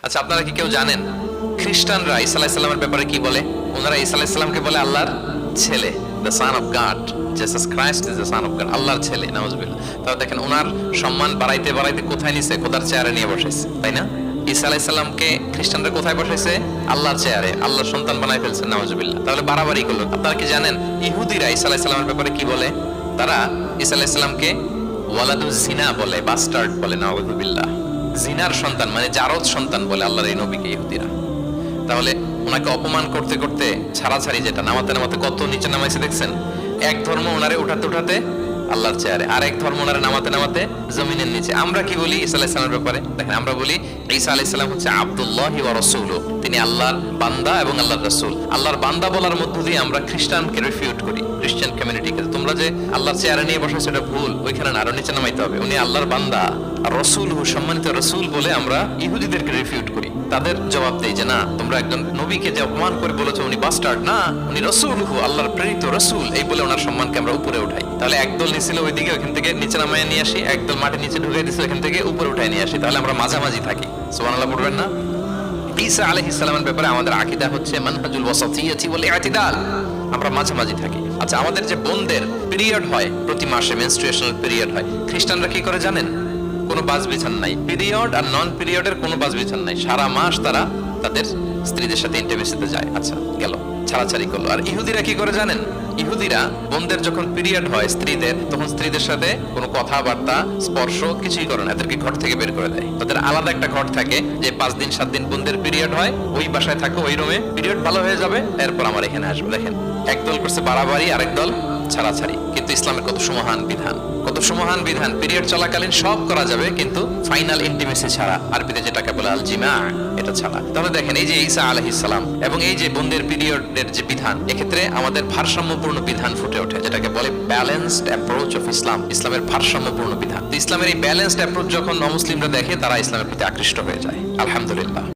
আচ্ছা, আপনারা কি কেউ জানেন খ্রিস্টানরা ঈসা আলাইহিস সালামের ব্যাপারে কি বলে? ওনারা ঈসা আলাইহিস সালামকে বলে আল্লাহর ছেলে, the son of god. Jesus Christ is the son of god, আল্লাহর ছেলে, নাউজুবিল্লাহ। তাহলে দেখেন ওনার সম্মান বাড়াইতে বাড়াইতে কোথায় নিছে? খোদার চেয়ারে নিয়ে বসাইছে, তাই না? ঈসা আলাইহিস সালামকে খ্রিস্টানরা কোথায় বসাইছে? আল্লাহর চেয়ারে, আল্লাহর সন্তান বানাই ফেলছে, নাউজুবিল্লাহ। তাহলে বাড়াবাড়ি করলো। আপনারা কি জানেন ইহুদিরা ঈসা আলাইহিস সালামের ব্যাপারে কি বলে? তারা ঈসা আলাইহিস সালামকে ওয়ালাদুজ জিনা বলে, বাস্টার্ড বলে, নাউজুবিল্লাহ। জিনার সন্তান মানে জারদ সন্তান বলে আল্লাহর এই নবীকে ইহুদিরা। তাহলে ওনাকে অপমান করতে করতে ছাড়াছাড়ি যেটা নামাতে নামাতে কত নিচে নামাইছে দেখছেন? এক ধর্ম ওনারে উঠাতে উঠাতে আল্লাহর চেয়ারে, আর এক ধর্ম ওনারে নামাতে নামাতে জমিনের নিচে। আমরা কি বলি ঈসা আলাইহিস সালামের ব্যাপারে? দেখেন, আমরা বলি ঈসা আলাইহিস সালাম হচ্ছে আব্দুল্লাহি ওয়া রাসূলুহু, তিনি আল্লাহর বান্দা এবং আল্লাহর রাসূল। আল্লাহর বান্দা বলার মধ্য দিয়ে আমরা খ্রিস্টানকে রিফিউট করি, খ্রিস্টান কমিউনিটিকে। তোমরা যে আল্লাহর চেয়ারে নিয়ে বসাইছো এটা ভুল, ওইখানে আরো নিচে নামাইতে হবে। উনি আল্লাহর বান্দা আর রাসূলুহু, সম্মানিত রাসূল বলে আমরা ইহুদিদেরকে রিফিউট করি। তাদের জবাব দেই যে না, তোমরা একজন নবীকে যে অপমান করে বলেছো উনি বাস্টার্ড, না, উনি রাসূলুহু, আল্লাহর প্রেরিত রাসূল, এই বলে ওনার সম্মানকে আমরা উপরে উঠাই। তাহলে একদল নিছিল ওইদিকে, ওইখান থেকে নিচে নামায় নিয়ে আসি, একদল মাটি নিচে ঢুকিয়ে দিছিল, এখান থেকে উপরে উঠায় নিয়ে আসি। তাহলে আমরা মাঝামাঝি থাকি। সুবহানাল্লাহ পড়বেন না? ঈসা আলাইহিস সালামের ব্যাপারে আমাদের আকীদা হচ্ছে মানহাজুল ওয়াসাতিয়্যাতি ওয়াল ইতিদাল, আমরা মাঝামাঝি থাকি। আচ্ছা, আমাদের যে বোনদের পিরিয়ড হয় প্রতি মাসে, মেনস্ট্রুয়েশনাল পিরিয়ড হয়, খ্রিস্টানরা কি করে জানেন? কোনো বাজ বিছান নাই, পিরিয়ড আর নন পিরিয়ডের কোনো বাজ বিছান নাই। সারা মাস তারা তাদের স্ত্রীদের সাথে ইন্টিমেসিতে যায়। আচ্ছা, গেল, ছাড়াছাড়ি করলো। আর ইহুদিরা কি করে জানেন? ইহুদিরা বোনদের যখন পিরিয়ড হয় স্ত্রীদের, তখন স্ত্রীদের সাথে কোনো কথাবার্তা, স্পর্শ কিছুই করে না, এদেরকে ঘর থেকে বের করে দেয়। তাদের আলাদা একটা ঘর থাকে, যে 5 দিন 7 দিন বোনদের পিরিয়ড হয়, ওই বাসায় থাকো, ওই রুমে, পিরিয়ড ভালো হয়ে যাবে, এরপর আমার এখানে আসবে। দেখেন, একদল করছে বাড়াবাড়ি, আরেক দল ছাড়াছাড়ি। কিন্তু ইসলামের কত সুমহান বিধান, কত সুমহান বিধান! পিরিয়ড চলাকালীন সব করা যাবে, কিন্তু ফাইনাল ইন্টিমেসি ছাড়া, আরবিতে যেটাকে বলে আল জিমা, এটা ছাড়া। তাহলে দেখেন, এই যে ঈসা আলাইহিস সালাম এবং এই যে বোনদের পিরিয়ডের যে বিধান, এক্ষেত্রে আমাদের ভারসাম্যপূর্ণ বিধান ফুটে ওঠে, যেটাকে বলে ব্যালেন্সড অ্যাপ্রোচ অফ ইসলাম, ইসলামের ভারসাম্যপূর্ণ বিধান। ইসলামের এই ব্যালেন্সড অ্যাপ্রোচ যখন অমুসলিমরা দেখে, তারা ইসলামের প্রতি আকৃষ্ট হয়ে যায়। আলহামদুলিল্লাহ।